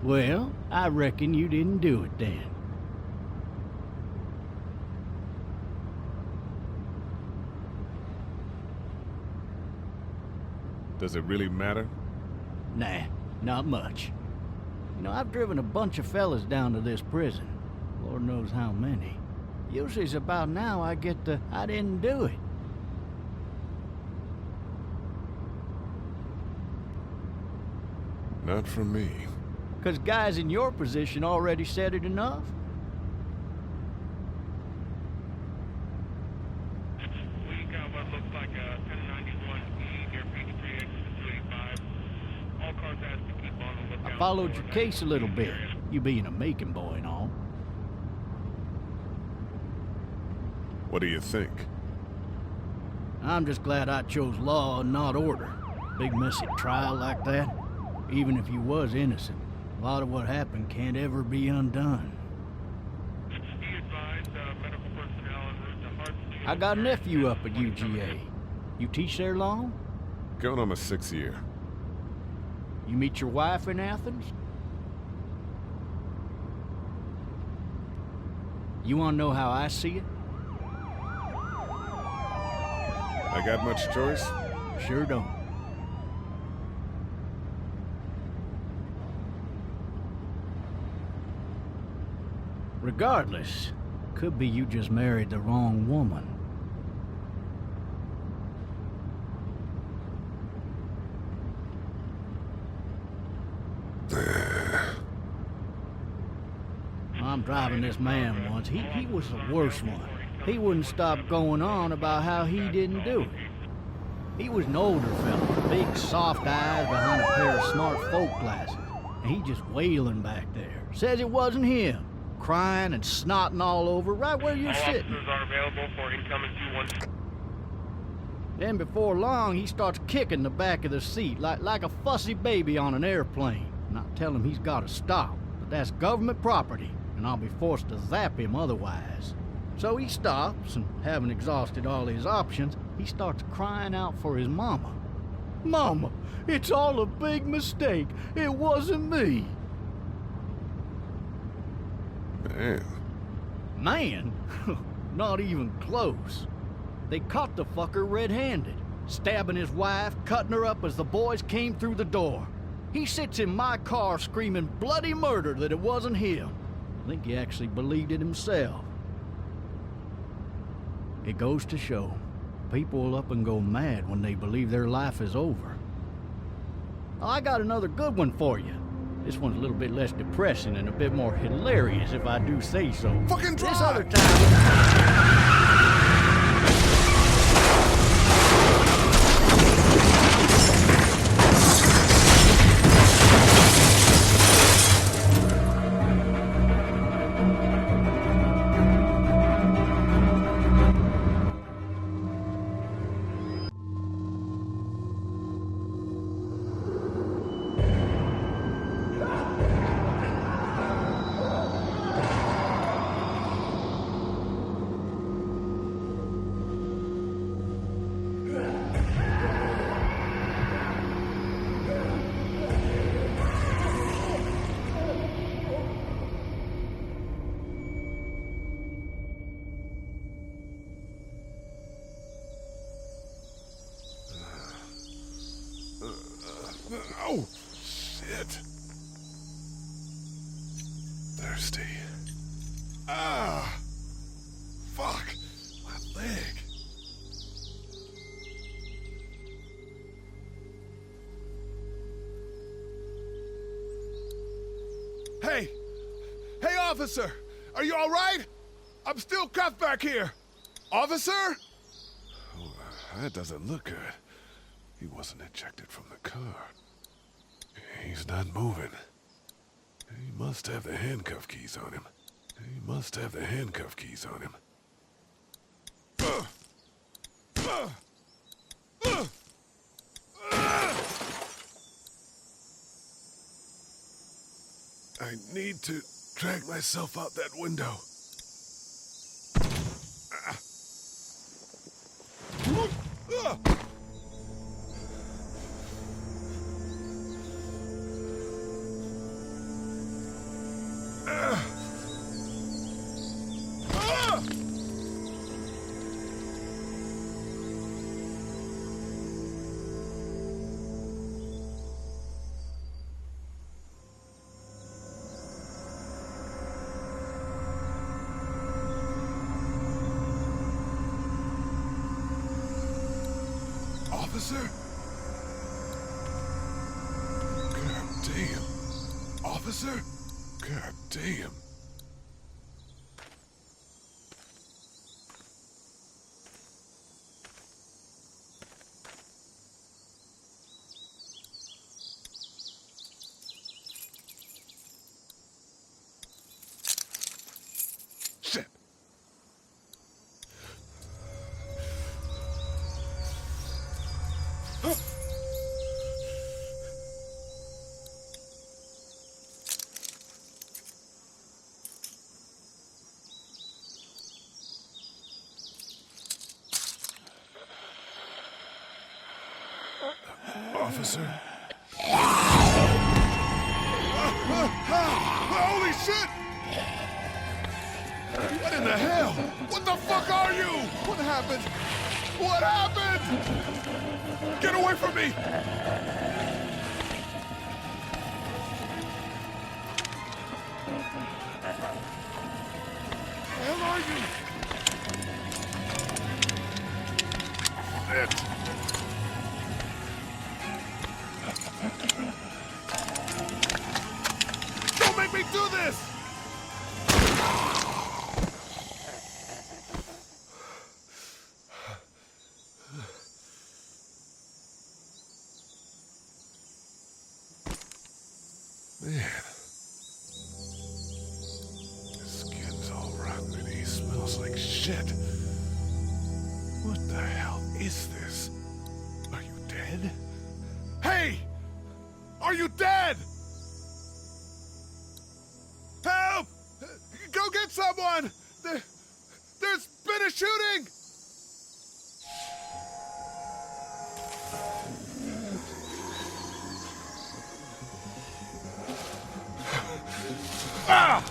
Well, I reckon you didn't do it then. Does it really matter? Nah, not much. You know, I've driven a bunch of fellas down to this prison. Lord knows how many. Usually it's about now I get the, I didn't do it. Not from me. 'Cause guys in your position already said it enough. We got what looks like a 1091E near Peachtree exit 285. All cars asked to keep on the lookout. I followed your case a little bit, you being a Macon boy and all. What do you think? I'm just glad I chose law and not order. Big messy trial like that, even if you was innocent, a lot of what happened can't ever be undone. Be advised, medical personnel en route to Hartsfield. I got a nephew up at UGA. You teach there long? Going on my 6th year. You meet your wife in Athens? You wanna know how I see it? I got much choice? Sure don't. Regardless, could be you just married the wrong woman. I'm driving this man once. He was the worst one. He wouldn't stop going on about how he didn't do it. He was an older fella, big soft eyes behind a pair of smart folk glasses. And he just wailing back there. Says it wasn't him. Crying and snotting all over right where you're All sitting. officers are available for incoming 212. Then before long, he starts kicking the back of the seat like a fussy baby on an airplane. And I tell him he's got to stop, but that's government property, and I'll be forced to zap him otherwise. So he stops, and having exhausted all his options, he starts crying out for his mama. Mama, it's all a big mistake. It wasn't me. Man. Man? Not even close. They caught the fucker red-handed, stabbing his wife, cutting her up as the boys came through the door. He sits in my car screaming bloody murder that it wasn't him. I think he actually believed it himself. It goes to show, people will up and go mad when they believe their life is over. I got another good one for you. This one's a little bit less depressing and a bit more hilarious, if I do say so. Fucking drive! This other time... Oh, shit. Thirsty. Ah! Fuck! My leg. Hey! Hey, officer! Are you all right? I'm still cuffed back here. Officer? Oh, that doesn't look good. He wasn't ejected from the car. He's not moving. He must have the handcuff keys on him. He must have the handcuff keys on him. I need to drag myself out that window. Officer? God damn. Officer? God damn. Shit. Officer? Holy shit! What in the hell? What the fuck are you? What happened? What happened? Get away from me! Where the hell are you? Shit! Don't make me do this! Man. His skin's all rotten and he smells like shit. What the hell is this? Are you dead? Hey! Are you dead? Help! Go get someone! There's been a shooting! Ah!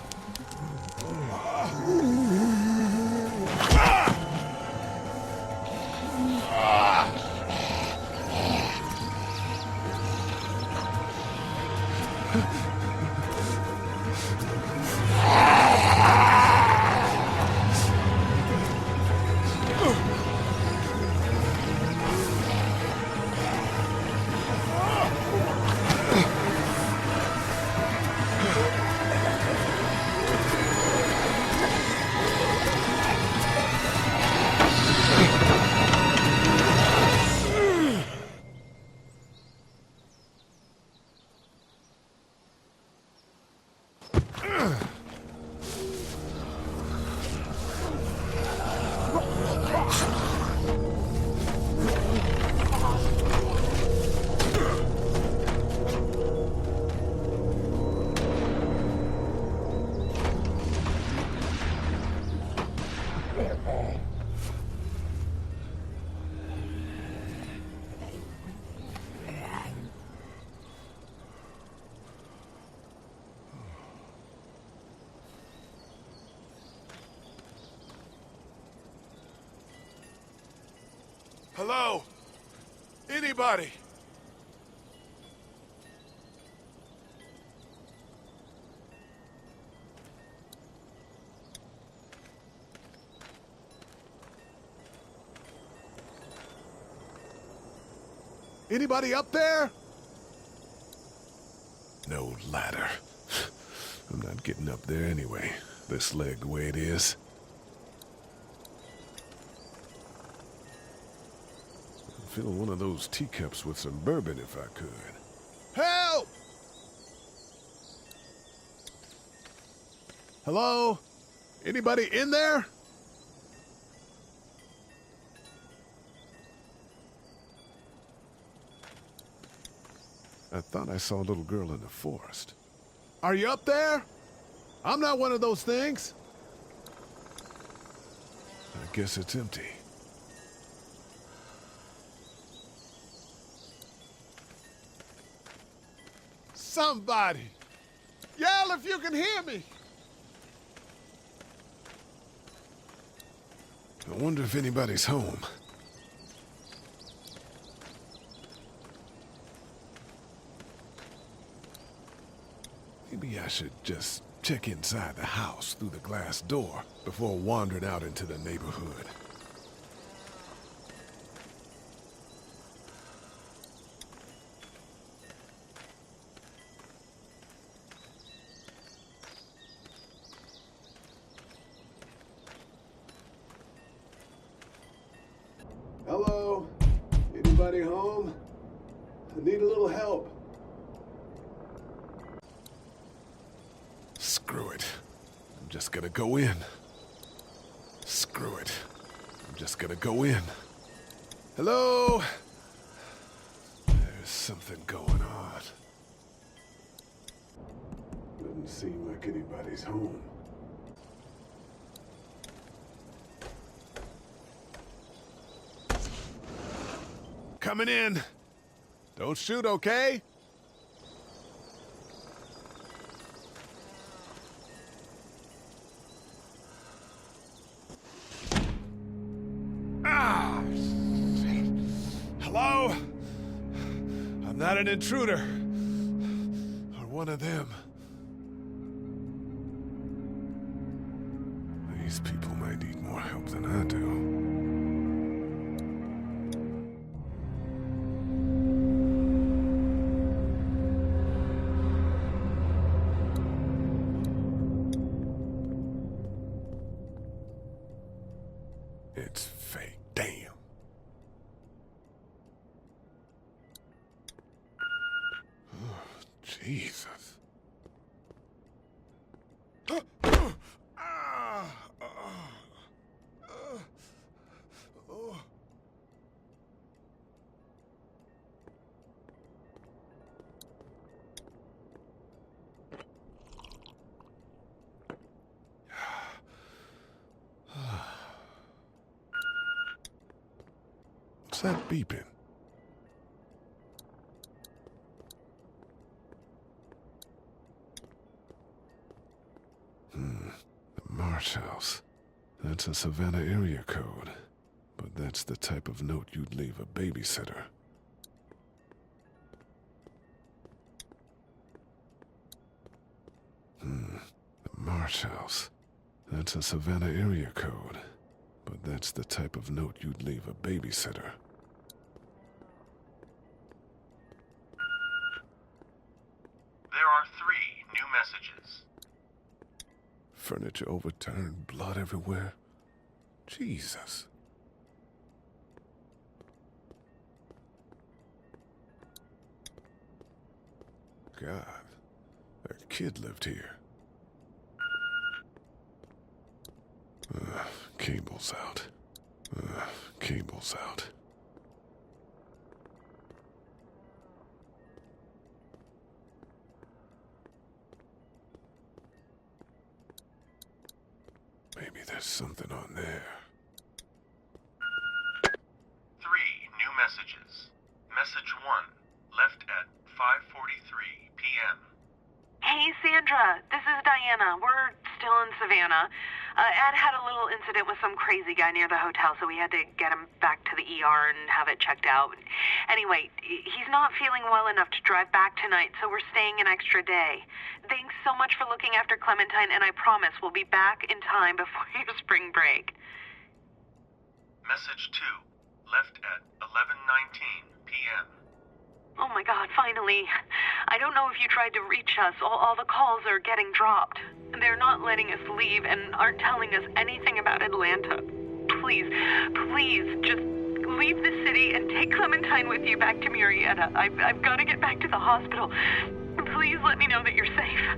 Hello? Anybody? Anybody up there? No ladder. I'm not getting up there anyway. This leg the way it is. I'd fill one of those teacups with some bourbon if I could. Help! Hello? Anybody in there? I thought I saw a little girl in the forest. Are you up there? I'm not one of those things. I guess it's empty. Somebody! Yell if you can hear me! I wonder if anybody's home. Maybe I should just check inside the house through the glass door before wandering out into the neighborhood. Anybody home? I need a little help. Screw it. I'm just gonna go in. Screw it. I'm just gonna go in. Hello? There's something going on. Doesn't seem like anybody's home. Coming in. Don't shoot, okay? Ah! Shit. Hello? I'm not an intruder. Or one of them. These people might need more help than I do. It's fake. Damn. Oh, Jesus. What's that beeping? The Marsh House. That's a Savannah area code. But that's the type of note you'd leave a babysitter. The Marsh House. That's a Savannah area code. But that's the type of note you'd leave a babysitter. There are 3 new messages. Furniture overturned, blood everywhere. Jesus. God, that kid lived here. Cable's out. Cable's out. Maybe there's something on there. 3 new messages. Message 1, left at 5:43 p.m. Hey, Sandra. This is Diana. We're still in Savannah. Ed had a little incident with some crazy guy near the hotel, so we had to get him back to the ER and have it checked out. Anyway, he's not feeling well enough to drive back tonight, so we're staying an extra day. Thanks so much for looking after Clementine, and I promise we'll be back in time before your spring break. Message 2, left at 11:19 p.m. Oh my God, finally. I don't know if you tried to reach us. All the calls are getting dropped. They're not letting us leave and aren't telling us anything about Atlanta. Please, just leave the city and take Clementine with you back to Murrieta. I've got to get back to the hospital. Please let me know that you're safe.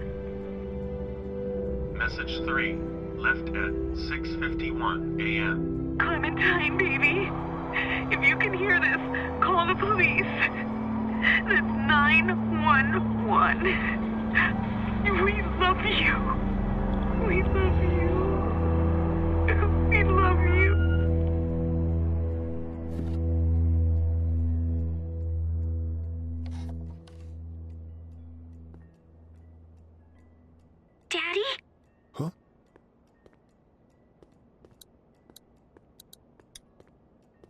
Message 3, left at 6:51 a.m. Clementine, baby. If you can hear this, call the police. That's 911. We love you. We love you. We love you. Daddy? Huh?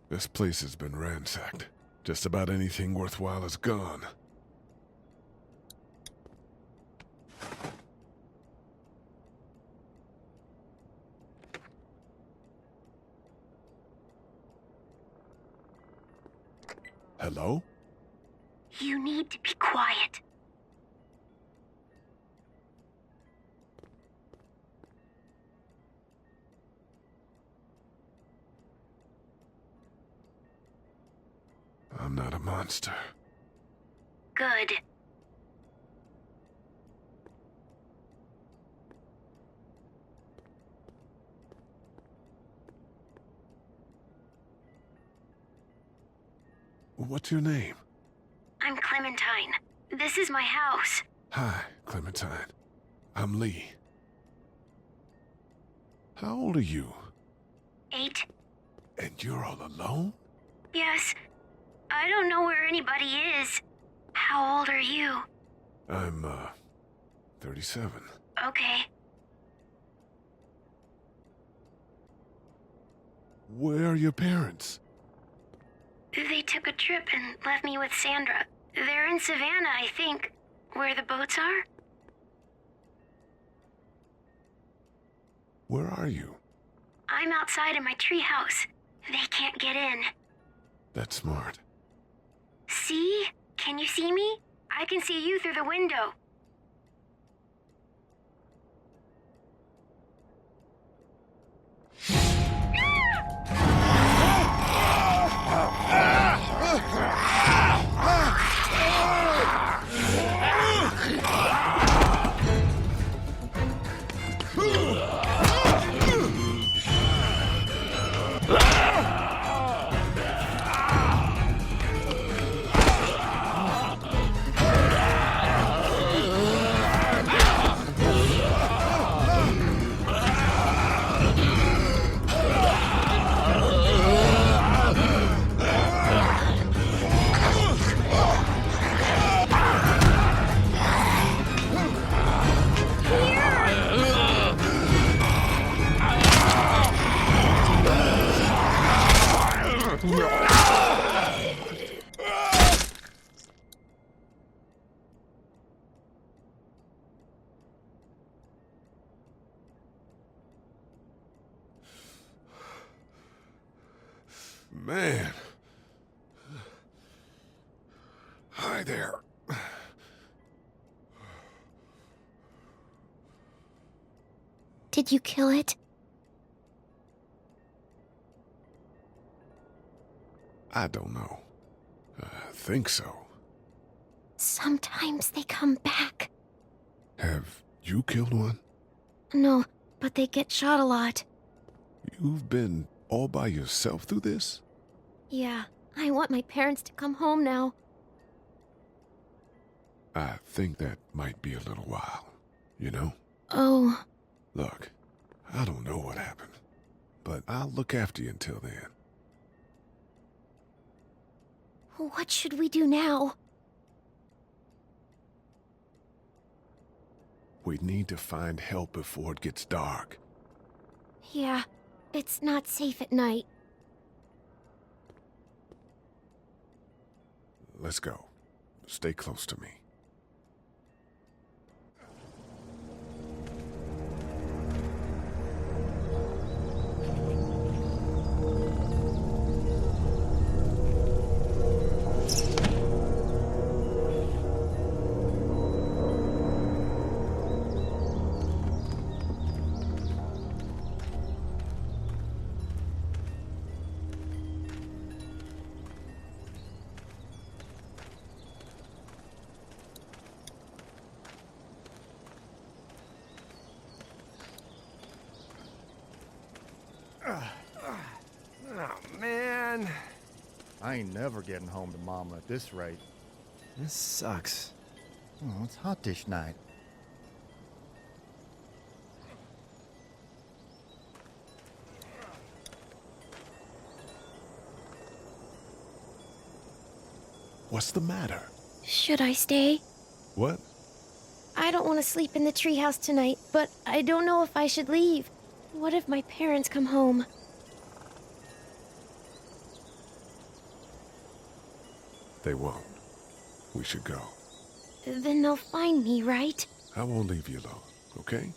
This place has been ransacked. Just about anything worthwhile is gone. Hello? You need to be quiet. I'm not a monster. Good. What's your name? I'm Clementine. This is my house. Hi, Clementine. I'm Lee. How old are you? 8. And you're all alone? Yes. I don't know where anybody is. How old are you? I'm, 37. Okay. Where are your parents? They took a trip and left me with Sandra. They're in Savannah, I think. Where the boats are? Where are you? I'm outside in my treehouse. They can't get in. That's smart. See? Can you see me? I can see you through the window. Man. Hi there. Did you kill it? I don't know. I think so. Sometimes they come back. Have you killed one? No, but they get shot a lot. You've been all by yourself through this? Yeah, I want my parents to come home now. I think that might be a little while, you know? Oh. Look, I don't know what happened, but I'll look after you until then. What should we do now? We need to find help before it gets dark. Yeah, it's not safe at night. Let's go. Stay close to me. Oh, man. I ain't never getting home to Mama at this rate. This sucks. Oh, it's hot dish night. What's the matter? Should I stay? What? I don't want to sleep in the treehouse tonight, but I don't know if I should leave. What if my parents come home? They won't. We should go. Then they'll find me, right? I won't leave you alone, okay?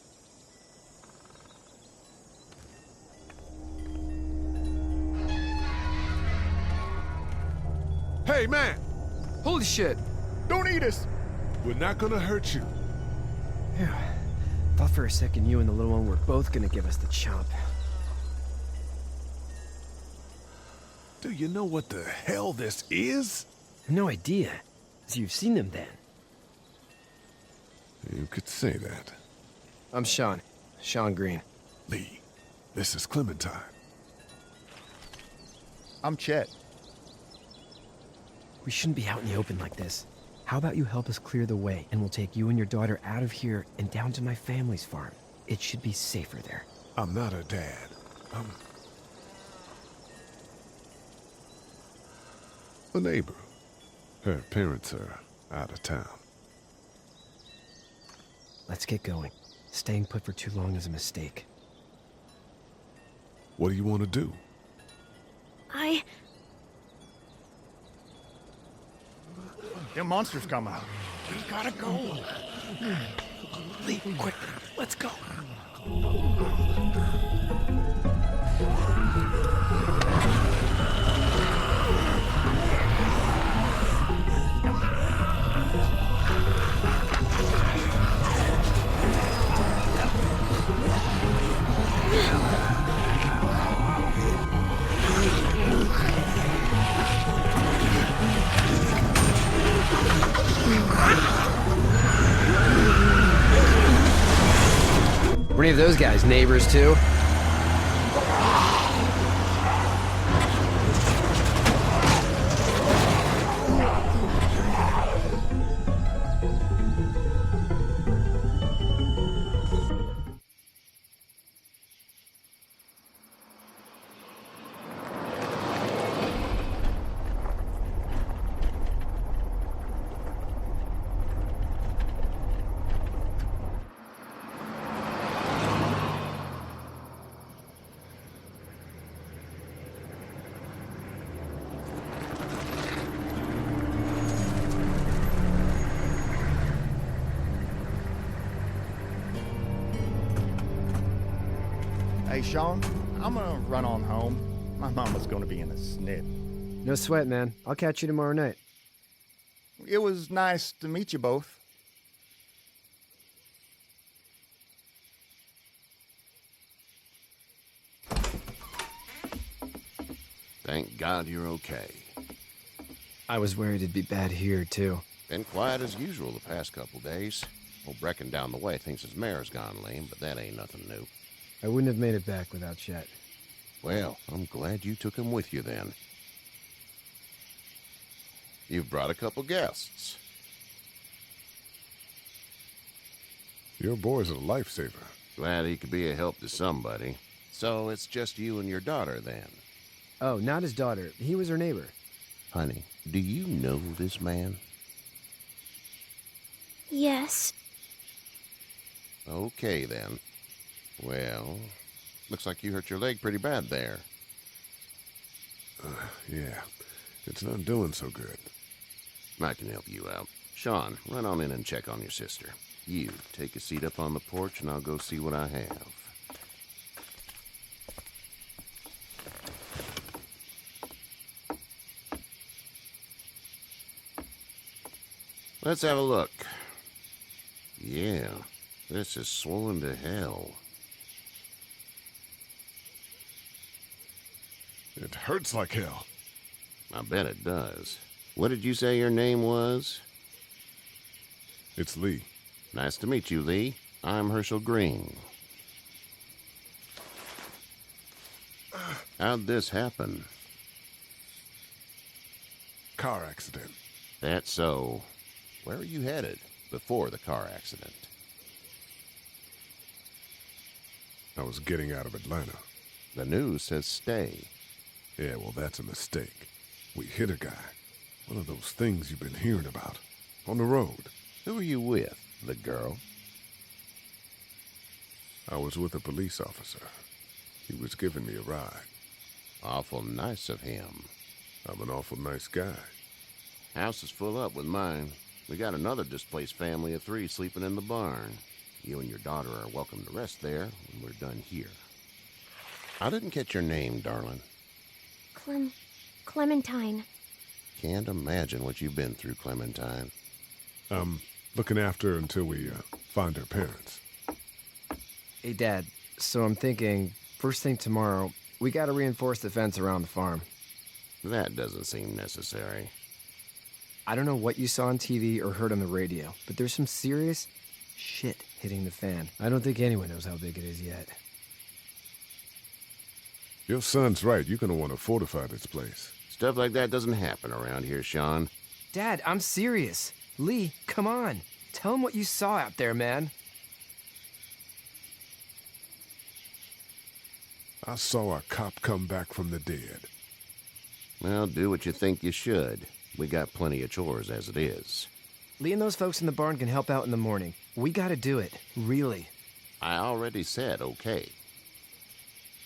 Hey, man! Holy shit! Don't eat us! We're not gonna hurt you. Phew. Thought for a second you and the little one were both gonna give us the chomp. Do you know what the hell this is? No idea. So you've seen them then? You could say that. I'm Sean. Sean Green. Lee, this is Clementine. I'm Chet. We shouldn't be out in the open like this. How about you help us clear the way, and we'll take you and your daughter out of here and down to my family's farm. It should be safer there. I'm not her dad. I'm a neighbor. Her parents are out of town. Let's get going. Staying put for too long is a mistake. What do you want to do? Them monsters coming. We gotta go. Lee, quick, let's go. Were any of those guys neighbors too? Hey, Sean, I'm gonna run on home. My mama's gonna be in a snit. No sweat, man. I'll catch you tomorrow night. It was nice to meet you both. Thank God you're okay. I was worried it'd be bad here, too. Been quiet as usual the past couple days. Old Brecken down the way thinks his mare's gone lame, but that ain't nothing new. I wouldn't have made it back without Chet. Well, I'm glad you took him with you then. You've brought a couple guests. Your boy's a lifesaver. Glad he could be a help to somebody. So it's just you and your daughter then? Oh, not his daughter. He was her neighbor. Honey, do you know this man? Yes. Okay then. Well, looks like you hurt your leg pretty bad there. Yeah, it's not doing so good. I can help you out. Sean, run on in and check on your sister. You, take a seat up on the porch and I'll go see what I have. Let's have a look. Yeah, this is swollen to hell. It hurts like hell. I bet it does. What did you say your name was? It's Lee. Nice to meet you, Lee. I'm Herschel Green. How'd this happen? Car accident. That's so. Where are you headed before the car accident? I was getting out of Atlanta. The news says stay. Yeah, well, that's a mistake. We hit a guy. One of those things you've been hearing about. On the road. Who are you with? The girl? I was with a police officer. He was giving me a ride. Awful nice of him. I'm an awful nice guy. House is full up with mine. We got another displaced family of 3 sleeping in the barn. You and your daughter are welcome to rest there when we're done here. I didn't catch your name, darling. Clementine. Can't imagine what you've been through, Clementine. Looking after her until we find her parents. Hey, Dad. So I'm thinking, first thing tomorrow, we gotta reinforce the fence around the farm. That doesn't seem necessary. I don't know what you saw on TV or heard on the radio, but there's some serious shit hitting the fan. I don't think anyone knows how big it is yet. Your son's right. You're gonna want to fortify this place. Stuff like that doesn't happen around here, Sean. Dad, I'm serious. Lee, come on. Tell him what you saw out there, man. I saw a cop come back from the dead. Well, do what you think you should. We got plenty of chores as it is. Lee and those folks in the barn can help out in the morning. We gotta do it. Really. I already said okay.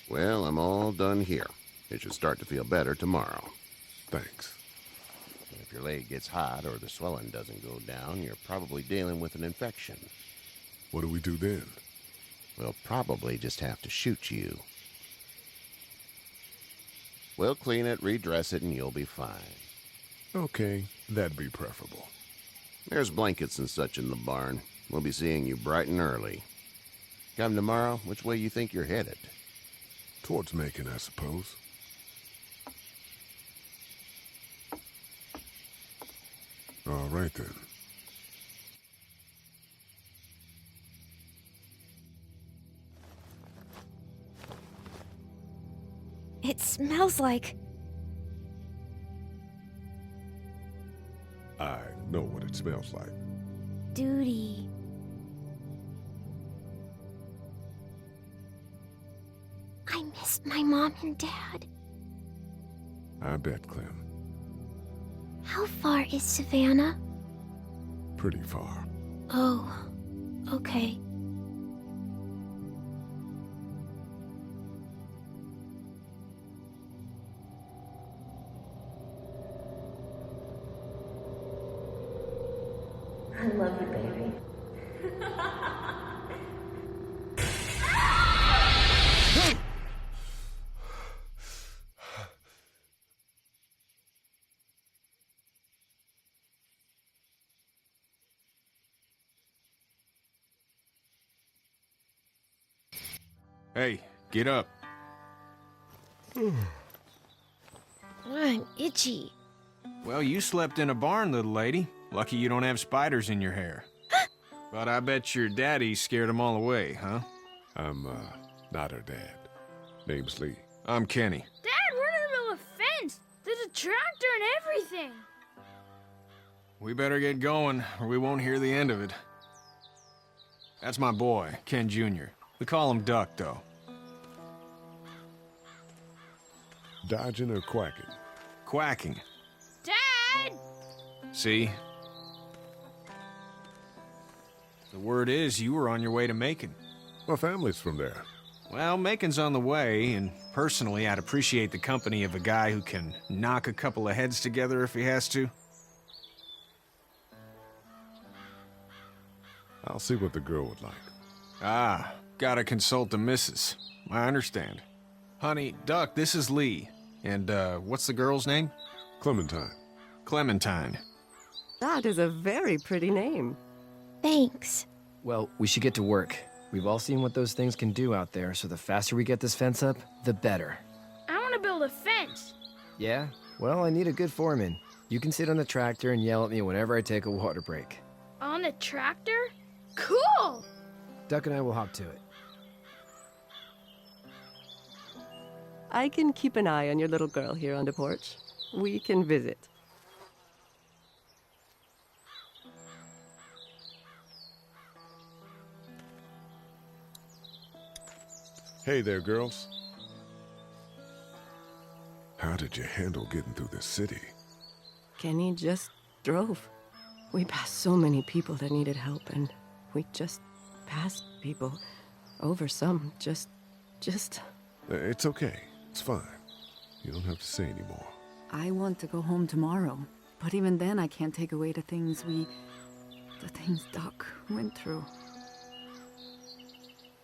Well, I'm all done here. It should start to feel better tomorrow. Thanks. If your leg gets hot or the swelling doesn't go down, you're probably dealing with an infection. What do we do then? We'll probably just have to shoot you. We'll clean it, redress it, and you'll be fine. Okay, that'd be preferable. There's blankets and such in the barn. We'll be seeing you bright and early. Come tomorrow, which way you think you're headed? Towards Macon, I suppose. All right, then. It smells like... I know what it smells like. duty. I missed my mom and dad. I bet, Clem. How far is Savannah? Pretty far. Oh, okay. I love you, baby. Hey, get up. I'm itchy. Well, you slept in a barn, little lady. Lucky you don't have spiders in your hair. But I bet your daddy scared them all away, huh? I'm, not her dad. Name's Lee. I'm Kenny. Dad, we're in the middle of a fence. There's a tractor and everything. We better get going, or we won't hear the end of it. That's my boy, Ken Jr. We call him Duck, though. Dodging or quacking? Quacking. Dad! See? The word is you were on your way to Macon. My family's from there. Well, Macon's on the way, and personally, I'd appreciate the company of a guy who can knock a couple of heads together if he has to. I'll see what the girl would like. Ah, gotta consult the missus. I understand. Honey, Duck, this is Lee. And, what's the girl's name? Clementine. Clementine. That is a very pretty name. Thanks. Well, we should get to work. We've all seen what those things can do out there, so the faster we get this fence up, the better. I want to build a fence. Yeah? Well, I need a good foreman. You can sit on the tractor and yell at me whenever I take a water break. On the tractor? Cool! Duck and I will hop to it. I can keep an eye on your little girl here on the porch. We can visit. Hey there, girls. How did you handle getting through the city? Kenny just drove. We passed so many people that needed help, and we just passed people. Over some, just... It's okay. It's fine. You don't have to say anymore. I want to go home tomorrow, but even then I can't take away the things Doc went through.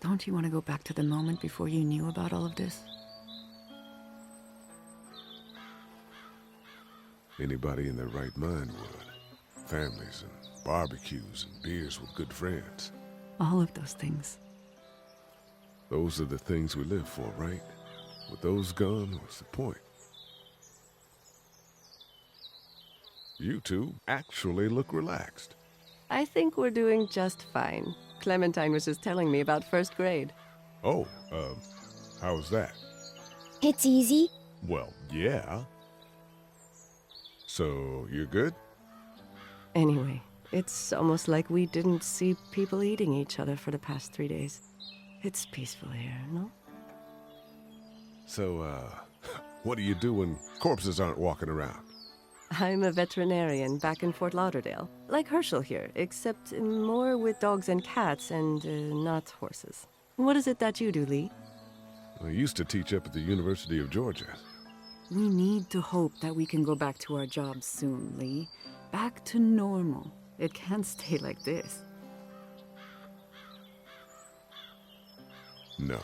Don't you want to go back to the moment before you knew about all of this? Anybody in their right mind would. Families and barbecues and beers with good friends. All of those things. Those are the things we live for, right? With those gone, what's the point? You two actually look relaxed. I think we're doing just fine. Clementine was just telling me about first grade. Oh, how's that? It's easy. Well, yeah. So, you're good? Anyway, it's almost like we didn't see people eating each other for the past 3 days. It's peaceful here, no? So, what do you do when corpses aren't walking around? I'm a veterinarian back in Fort Lauderdale. Like Herschel here, except more with dogs and cats and not horses. What is it that you do, Lee? I used to teach up at the University of Georgia. We need to hope that we can go back to our jobs soon, Lee. Back to normal. It can't stay like this. No,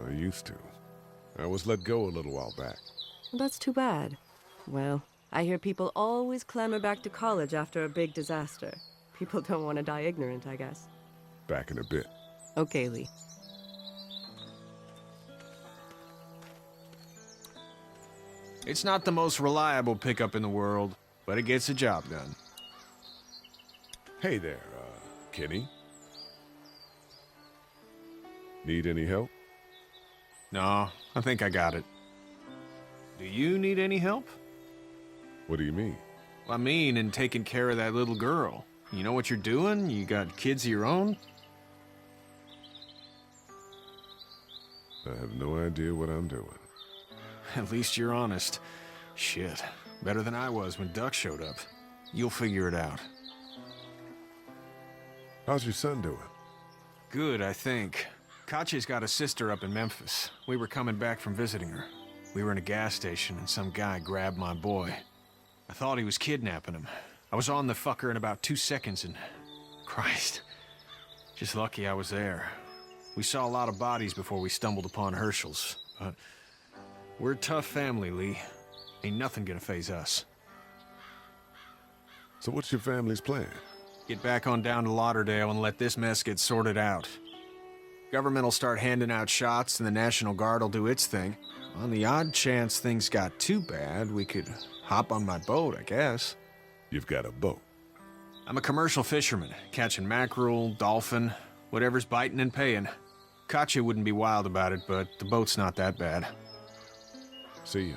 I used to. I was let go a little while back. That's too bad. Well, I hear people always clamor back to college after a big disaster. People don't want to die ignorant, I guess. Back in a bit. Okay, Lee. It's not the most reliable pickup in the world, but it gets the job done. Hey there, Kenny. Need any help? No, I think I got it. Do you need any help? What do you mean? I mean, in taking care of that little girl. You know what you're doing? You got kids of your own? I have no idea what I'm doing. At least you're honest. Shit. Better than I was when Duck showed up. You'll figure it out. How's your son doing? Good, I think. Katya's got a sister up in Memphis. We were coming back from visiting her. We were in a gas station and some guy grabbed my boy. I thought he was kidnapping him. I was on the fucker in about 2 seconds and... Christ. Just lucky I was there. We saw a lot of bodies before we stumbled upon Herschel's, but... We're a tough family, Lee. Ain't nothing gonna faze us. So what's your family's plan? Get back on down to Lauderdale and let this mess get sorted out. Government will start handing out shots and the National Guard will do its thing. On the odd chance things got too bad, we could hop on my boat, I guess. You've got a boat? I'm a commercial fisherman, catching mackerel, dolphin, whatever's biting and paying. Katya wouldn't be wild about it, but the boat's not that bad. See you.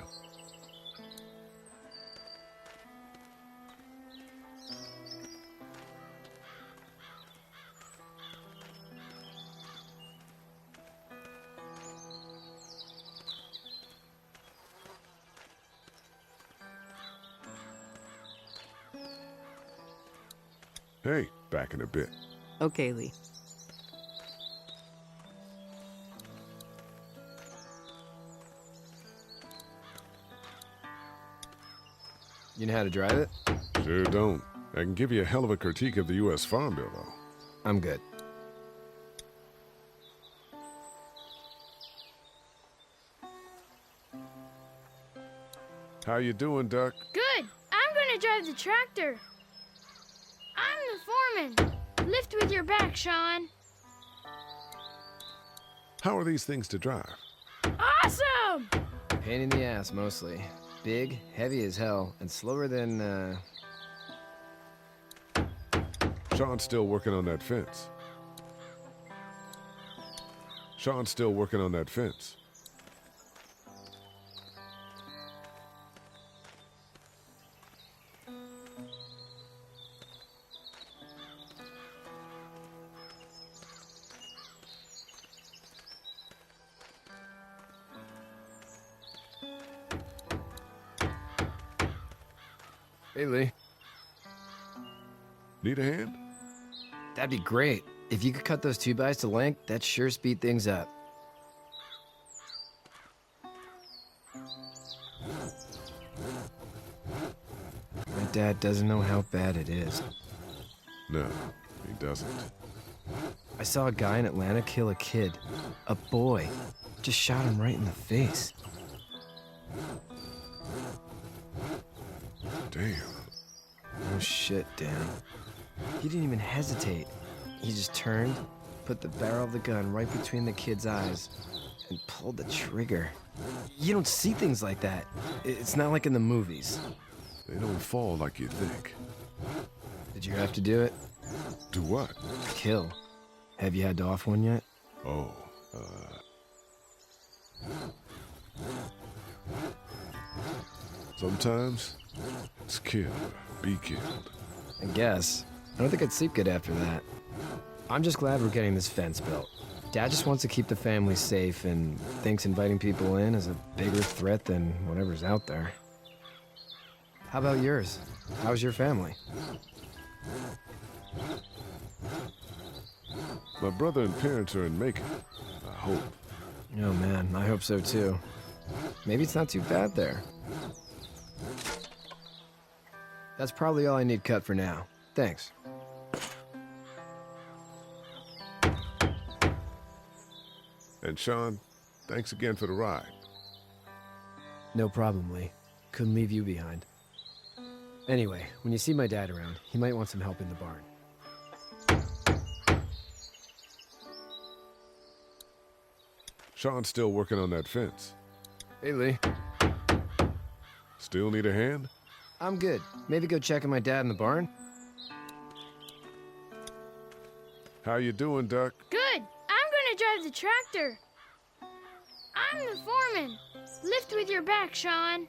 Hey, back in a bit. Okay, Lee. You know how to drive it? Sure don't. I can give you a hell of a critique of the U.S. Farm Bill, though. I'm good. How you doing, Duck? Good. I'm gonna drive the tractor. I'm the foreman. Lift with your back, Sean. How are these things to drive? Awesome! Pain in the ass, mostly. Big, heavy as hell, and slower than, Sean's still working on that fence. Sean's still working on that fence. Hey, Lee. Need a hand? That'd be great. If you could cut those 2x to length, that'd sure speed things up. My dad doesn't know how bad it is. No, he doesn't. I saw a guy in Atlanta kill a kid. A boy. Just shot him right in the face. Damn. Oh shit, Dan. He didn't even hesitate. He just turned, put the barrel of the gun right between the kid's eyes, and pulled the trigger. You don't see things like that. It's not like in the movies. They don't fall like you think. Did you have to do it? Do what? Kill. Have you had to off one yet? Oh, sometimes it's kill or be killed. I guess. I don't think I'd sleep good after that. I'm just glad we're getting this fence built. Dad just wants to keep the family safe and thinks inviting people in is a bigger threat than whatever's out there. How about yours? How's your family? My brother and parents are in Macon, I hope. Oh man, I hope so too. Maybe it's not too bad there. That's probably all I need cut for now. Thanks. And Sean, thanks again for the ride. No problem, Lee. Couldn't leave you behind. Anyway, when you see my dad around, he might want some help in the barn. Sean's still working on that fence. Hey, Lee. Still need a hand? I'm good. Maybe go check on my dad in the barn? How you doing, Duck? Good. I'm gonna drive the tractor. I'm the foreman. Lift with your back, Sean.